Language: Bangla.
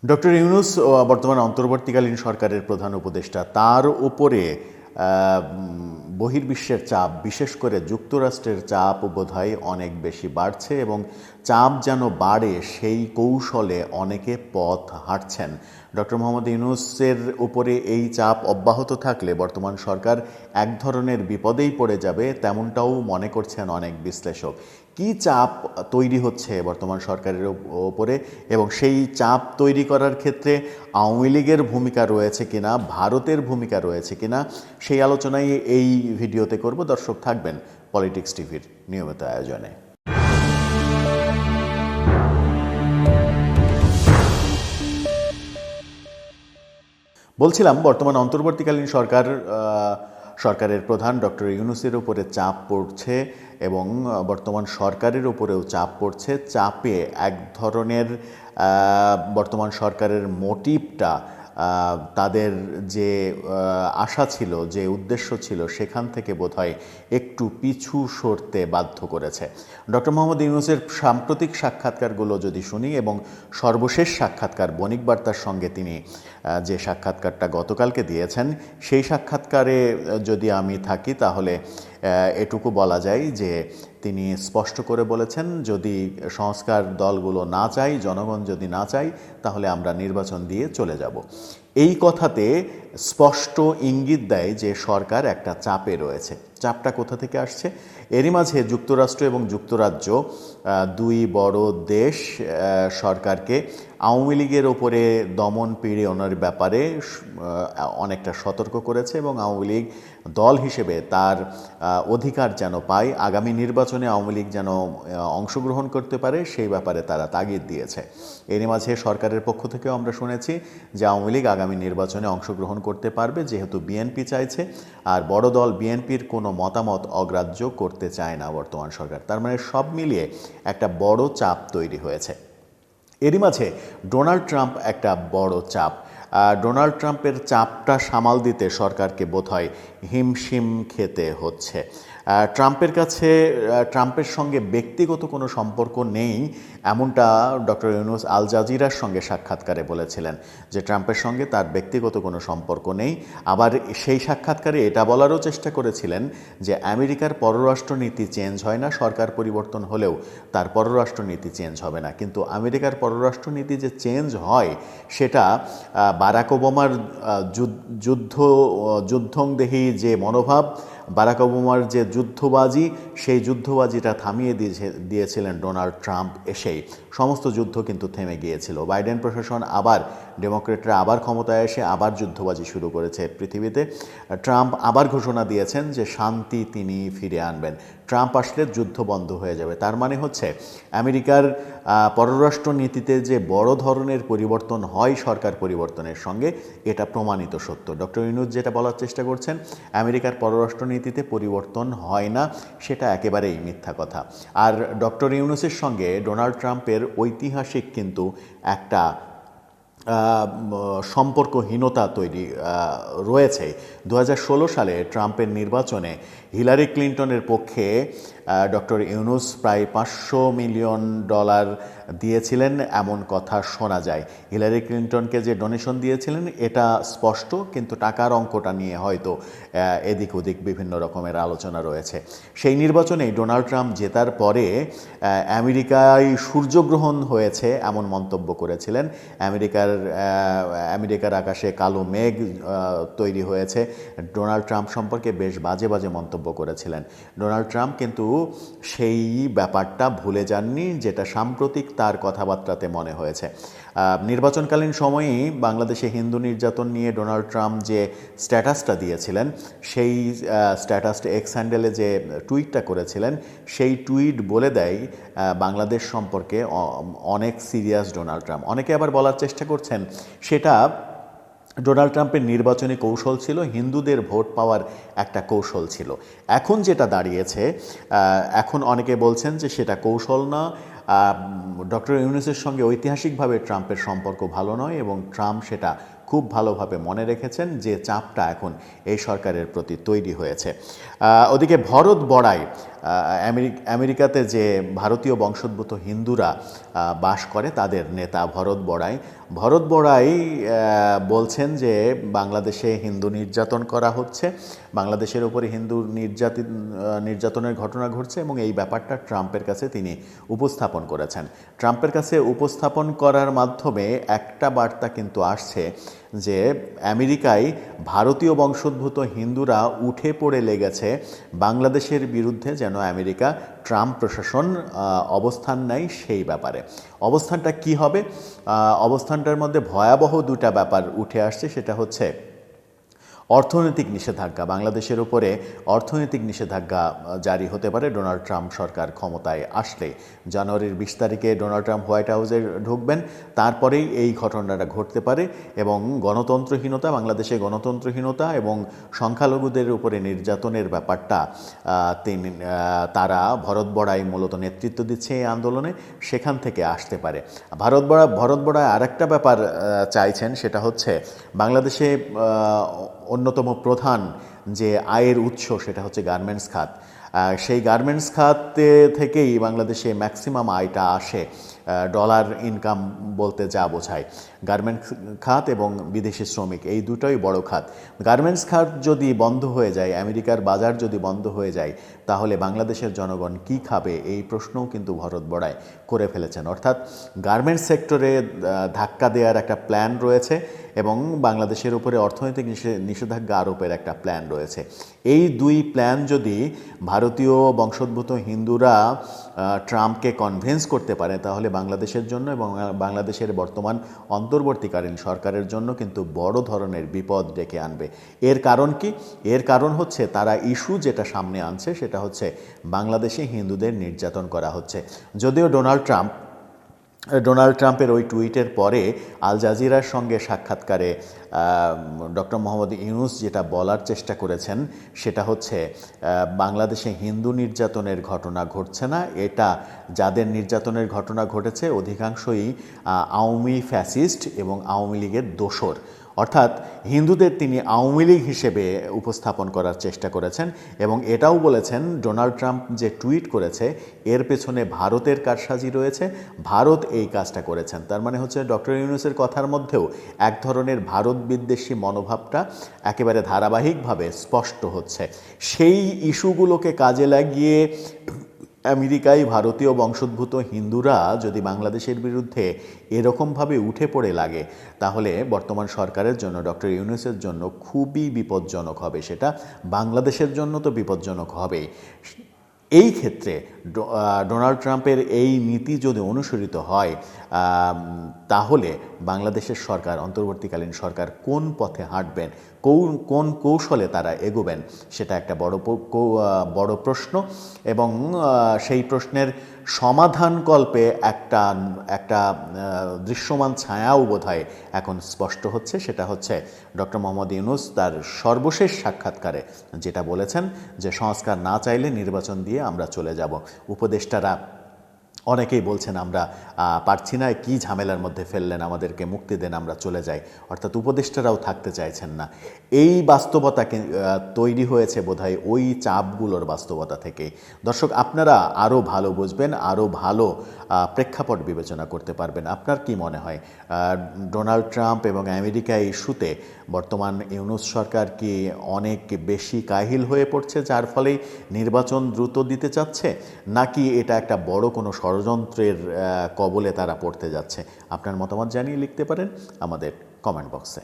ডক্টর ইউনূস বর্তমান অন্তর্বর্তীকালীন সরকারের প্রধান উপদেষ্টা, তার উপরে বহির্বিশ্বের চাপ, বিশেষ করে যুক্তরাষ্ট্রের চাপ বোধহয় অনেক বেশি বাড়ছে এবং চাপ যেন বাড়ে সেই কৌশলে অনেকে পথ হাঁটছেন। ডক্টর মোহাম্মদ ইউনূসের উপরে এই চাপ অব্যাহত থাকলে বর্তমান সরকার এক ধরনের বিপদেই পড়ে যাবে, তেমনটাও মনে করছেন অনেক বিশ্লেষক। কি চাপ তৈরি হচ্ছে বর্তমান সরকারের ওপরে এবং সেই চাপ তৈরি করার ক্ষেত্রে আওয়ামী লীগের ভূমিকা রয়েছে কিনা, ভারতের ভূমিকা রয়েছে কিনা, সেই আলোচনাই এই ভিডিওতে করব। দর্শক থাকবেন পলিটিক্স টিভির নিয়মিত আয়োজনে। বলছিলাম, বর্তমান অন্তর্বর্তীকালীন সরকারের প্রধান ডক্টর ইউনূসের উপরে চাপ পড়ছে এবং বর্তমান সরকারের উপরেও চাপ পড়ছে। চাপে এক ধরনের বর্তমান সরকারের মোটিভটা, তাদের যে আশা ছিল, যে উদ্দেশ্য ছিল, সেখান থেকে বোধহয় একটু পিছু সরতে বাধ্য করেছে। ডক্টর মোহাম্মদ ইউনূসের সাম্প্রতিক সাক্ষাৎকারগুলো যদি শুনি এবং সর্বশেষ সাক্ষাৎকার বণিক বার্তার সঙ্গে তিনি যে সাক্ষাৎকারটা গতকালকে দিয়েছেন, সেই সাক্ষাৎকারে যদি আমি থাকি তাহলে এটুকু বলা যায় যে তিনি স্পষ্ট করে বলেছেন, যদি সংস্কার দলগুলো না চায়, জনগণ যদি না চায়, তাহলে আমরা নির্বাচন দিয়ে চলে যাব। এই কথাতে স্পষ্ট ইঙ্গিত দেয় যে সরকার একটা চাপে রয়েছে। চাপটা কোথা থেকে আসছে? এরই মাঝে যুক্তরাষ্ট্র এবং যুক্তরাজ্য, দুই বড় দেশ, সরকারকে আওয়ামী লীগের ওপরে দমন পীড়নের ব্যাপারে অনেকটা সতর্ক করেছে এবং আওয়ামী লীগ দল হিসেবে তার অধিকার যেন পায়, আগামী নির্বাচনে আওয়ামী লীগ যেন অংশগ্রহণ করতে পারে, সেই ব্যাপারে তারা তাগিদ দিয়েছে। এরই মাঝে সরকারের পক্ষ থেকেও আমরা শুনেছি যে আওয়ামী লীগ আগামী নির্বাচনে অংশগ্রহণ করতে পারবে, যেহেতু বিএনপি চাইছে, আর বড় দল বিএনপির কোনো মতামত অগ্রাহ্য করতে চায় না বর্তমান সরকার। তার মানে সব মিলিয়ে একটা বড় চাপ তৈরি হয়েছে। এরই মাঝে ডোনাল্ড ট্রাম্প একটা বড় চাপ। ডোনাল্ড ট্রাম্পের চাপটা সামাল দিতে সরকারকে বোধহয় হিমশিম খেতে হচ্ছে। ট্রাম্পের সঙ্গে ব্যক্তিগত কোনো সম্পর্ক নেই, এমনটা ডক্টর ইউনূস আল জাজিরার সঙ্গে সাক্ষাৎকারে বলেছিলেন যে ট্রাম্পের সঙ্গে তার ব্যক্তিগত কোনো সম্পর্ক নেই। আবার সেই সাক্ষাৎকারে এটা বলারও চেষ্টা করেছিলেন যে আমেরিকার পররাষ্ট্রনীতি চেঞ্জ হয় না, সরকার পরিবর্তন হলেও তার পররাষ্ট্রনীতি চেঞ্জ হবে না। কিন্তু আমেরিকার পররাষ্ট্রনীতি যে চেঞ্জ হয় সেটা বারাক ওবামার যুদ্ধংদেহী যে মনোভাব, বারাক ওবামার যে যুদ্ধবাজি, সেই যুদ্ধবাজিটা থামিয়ে দিয়েছিলেন ডোনাল্ড ট্রাম্প এসেই। সমস্ত যুদ্ধ কিন্তু থেমে গিয়েছিল। বাইডেন প্রশাসন আবার, ডেমোক্রেটরা আবার ক্ষমতায় এসে আবার যুদ্ধবাজি শুরু করেছে পৃথিবীতে। ট্রাম্প আবার ঘোষণা দিয়েছেন যে শান্তি তিনি ফিরে আনবেন, ট্রাম্প আসলে যুদ্ধ বন্ধ হয়ে যাবে। তার মানে হচ্ছে আমেরিকার পররাষ্ট্র নীতিতে যে বড় ধরনের পরিবর্তন হয় সরকার পরিবর্তনের সঙ্গে, এটা প্রমাণিত সত্য। ডক্টর ইউনূস যেটা বলার চেষ্টা করছেন, আমেরিকার পররাষ্ট্র নীতিতে পরিবর্তন হয় না, সেটা একেবারেই মিথ্যা কথা। আর ডক্টর ইউনূসের সঙ্গে ডোনাল্ড ট্রাম্পের ঐতিহাসিক কিন্তু একটা সম্পর্কহীনতা তৈরি রয়েছে। 2016 সালে ট্রাম্পের নির্বাচনে হিলারি ক্লিন্টনের পক্ষে ডক্টর ইউনূস প্রায় $500 মিলিয়ন দিয়েছিলেন, এমন কথা শোনা যায়। হিলারি ক্লিন্টনকে যে ডোনেশন দিয়েছিলেন এটা স্পষ্ট, কিন্তু টাকার অঙ্কটা নিয়ে হয়তো এদিক ওদিক বিভিন্ন রকমের আলোচনা রয়েছে। সেই নির্বাচনেই ডোনাল্ড ট্রাম্প জেতার পরে আমেরিকায় সূর্যগ্রহণ হয়েছে এমন মন্তব্য করেছিলেন। আমেরিকার আকাশে কালো মেঘ তৈরি হয়েছে, ডোনাল্ড ট্রাম্প সম্পর্কে বেশ বাজে বাজে মন্তব্য করেছিলেন। ডোনাল্ড ট্রাম্প কিন্তু সেই ব্যাপারটা ভুলে যাননি, যেটা সাম্প্রতিক তার কথাবার্তাতে মনে হয়েছে। নির্বাচনকালীন সময়েই বাংলাদেশে হিন্দু নির্যাতন নিয়ে ডোনাল্ড ট্রাম্প যে স্ট্যাটাসটা দিয়েছিলেন, সেই স্ট্যাটাসটা এক্স হ্যান্ডেলে যে টুইটটা করেছিলেন, সেই টুইট বলে দেয় বাংলাদেশ সম্পর্কে অনেক সিরিয়াস ডোনাল্ড ট্রাম্প। অনেকে আবার বলার চেষ্টা করছেন সেটা ডোনাল্ড ট্রাম্পের নির্বাচনী কৌশল ছিল, হিন্দুদের ভোট পাওয়ার একটা কৌশল ছিল। এখন যেটা দাঁড়িয়েছে, এখন অনেকে বলছেন যে সেটা কৌশল না, ডক্টর ইউনূসের সঙ্গে ঐতিহাসিকভাবে ট্রাম্পের সম্পর্ক ভালো নয় এবং ট্রাম্প সেটা খুব ভালোভাবে মনে রেখেছেন যে চাপটা এখন এই সরকারের প্রতি তৈরি হয়েছে। ওদিকে ভরত বড়াই, আমেরিকাতে যে ভারতীয় বংশোদ্ভূত হিন্দুরা বাস করে তাদের নেতা ভরত বড়াই বলছেন যে বাংলাদেশে হিন্দু নির্যাতন করা হচ্ছে, বাংলাদেশের উপরে হিন্দু নির্যাতনের ঘটনা ঘটছে এবং এই ব্যাপারটা ট্রাম্পের কাছে তিনি উপস্থাপন করেছেন। ট্রাম্পের কাছে উপস্থাপন করার মাধ্যমে একটা বার্তা কিন্তু আসছে যে আমেরিকায় ভারতীয় বংশোদ্ভূত হিন্দুরা উঠে পড়ে লেগেছে বাংলাদেশের বিরুদ্ধে, যেন আমেরিকা ট্রাম্প প্রশাসন অবস্থান নেয় সেই ব্যাপারে। অবস্থানটা কি হবে? অবস্থানটার মধ্যে ভয়াবহ দুটা ব্যাপার উঠে আসছে। সেটা হচ্ছে অর্থনৈতিক নিষেধাজ্ঞা, বাংলাদেশের উপরে অর্থনৈতিক নিষেধাজ্ঞা জারি হতে পারে ডোনাল্ড ট্রাম্প সরকার ক্ষমতায় আসলে। জানুয়ারির 20 তারিখে ডোনাল্ড ট্রাম্প হোয়াইট হাউসে ঢুকবেন, তারপরেই এই ঘটনাটা ঘটতে পারে এবং গণতন্ত্রহীনতা, বাংলাদেশে গণতন্ত্রহীনতা এবং সংখ্যালঘুদের উপরে নির্যাতনের ব্যাপারটা তারা ভরত বড়াই মূলত নেতৃত্ব দিচ্ছে এই আন্দোলনে, সেখান থেকে আসতে পারে। ভরত বড়াই আরেকটা ব্যাপার চাইছেন, সেটা হচ্ছে বাংলাদেশে অন্যতম প্রধান যে আয়ের উৎস সেটা হচ্ছে গার্মেন্টস খাত। সেই গার্মেন্টস খাতে থেকেই বাংলাদেশে ম্যাক্সিমাম আয়টা আসে। ডলার ইনকাম বলতে যা বোঝায় গার্মেন্টস খাত এবং বিদেশি শ্রমিক, এই দুটোই বড় খাত। গার্মেন্টস খাত যদি বন্ধ হয়ে যায়, আমেরিকার বাজার যদি বন্ধ হয়ে যায়, তাহলে বাংলাদেশের জনগণ কি খাবে এই প্রশ্নও কিন্তু ভরত বড়াই করে ফেলেছেন। অর্থাৎ গার্মেন্টস সেক্টরে ধাক্কা দেওয়ার একটা প্ল্যান রয়েছে এবং বাংলাদেশের উপরে অর্থনৈতিক নিষেধাজ্ঞা আরোপের একটা প্ল্যান রয়েছে। এই দুই প্ল্যান যদি ভারতীয় বংশোদ্ভূত হিন্দুরা ট্রাম্পকে কনভিন্স করতে পারে, তাহলে বাংলাদেশের জন্য এবং বাংলাদেশের বর্তমান অন্তর্বর্তীকালীন সরকারের জন্য কিন্তু বড় ধরনের বিপদ ডেকে আনবে। এর কারণ কি? এর কারণ হচ্ছে তারা ইস্যু যেটা সামনে আনছে সেটা হচ্ছে বাংলাদেশে হিন্দুদের নির্যাতন করা হচ্ছে। যদিও ডোনাল্ড ট্রাম্পের ওই টুইটের পরে আল জাজিরার সঙ্গে সাক্ষাৎকারে ডক্টর মোহাম্মদ ইউনূস যেটা বলার চেষ্টা করেছেন সেটা হচ্ছে বাংলাদেশে হিন্দু নির্যাতনের ঘটনা ঘটছে না, এটা যাদের নির্যাতনের ঘটনা ঘটেছে অধিকাংশই আওয়ামী ফ্যাসিস্ট এবং আওয়ামী লীগের দোসর। অর্থাৎ হিন্দুদের তিনি আওয়ামী লীগ হিসেবে উপস্থাপন করার চেষ্টা করেছেন এবং এটাও বলেছেন ডোনাল্ড ট্রাম্প যে টুইট করেছে এর পেছনে ভারতের কারসাজি রয়েছে, ভারত এই কাজটা করেছেন। তার মানে হচ্ছে ডক্টর ইউনূসের কথার মধ্যেও এক ধরনের ভারত বিদ্বেষী মনোভাবটা একেবারে ধারাবাহিকভাবে স্পষ্ট হচ্ছে। সেই ইস্যুগুলোকে কাজে লাগিয়ে আমেরিকায় ভারতীয় বংশোদ্ভূত হিন্দুরা যদি বাংলাদেশের বিরুদ্ধে এরকমভাবে উঠে পড়ে লাগে, তাহলে বর্তমান সরকারের জন্য, ডক্টর ইউনূসের জন্য খুবই বিপজ্জনক হবে। সেটা বাংলাদেশের জন্য তো বিপজ্জনক হবেই। এই ক্ষেত্রে ডোনাল্ড ট্রাম্পের এই নীতি যদি অনুসরিত হয়, তাহলে বাংলাদেশের সরকার, অন্তর্বর্তীকালীন সরকার কোন পথে হাঁটবেন, কোন কৌশলে তারা এগোবেন, সেটা একটা বড় প্রশ্ন এবং সেই প্রশ্নের সমাধানকল্পে একটা দৃশ্যমান ছায়াও বোধহয় এখন স্পষ্ট হচ্ছে। সেটা হচ্ছে ডক্টর মোহাম্মদ ইউনূস তার সর্বশেষ সাক্ষাৎকারে যেটা বলেছেন যে সংস্কার না চাইলে নির্বাচন দিয়ে আমরা চলে যাব। উপদেষ্টারা অনেকেই বলছেন আমরা পারছি না, কি ঝামেলার মধ্যে ফেললেন, আমাদেরকে মুক্তি দেন, আমরা চলে যাই। অর্থাৎ উপদেষ্টারাও থাকতে চাইছেন না। এই বাস্তবতা তৈরি হয়েছে বোধহয় ওই চাপগুলোর বাস্তবতা থেকেই। দর্শক, আপনারা আরও ভালো বুঝবেন, আরও ভালো প্রেক্ষাপট বিবেচনা করতে পারবেন। আপনার কি মনে হয় ডোনাল্ড ট্রাম্প এবং আমেরিকা ইস্যুতে বর্তমান ইউনূস সরকার কি অনেক বেশি কাহিল হয়ে পড়ছে, যার ফলে নির্বাচন দ্রুত দিতে চাচ্ছে, নাকি এটা একটা বড় কোনো ষড়যন্ত্রের কবলে তারা পড়তে যাচ্ছে? আপনার মতামত জানিয়ে লিখতে পারেন আমাদের কমেন্ট বক্সে।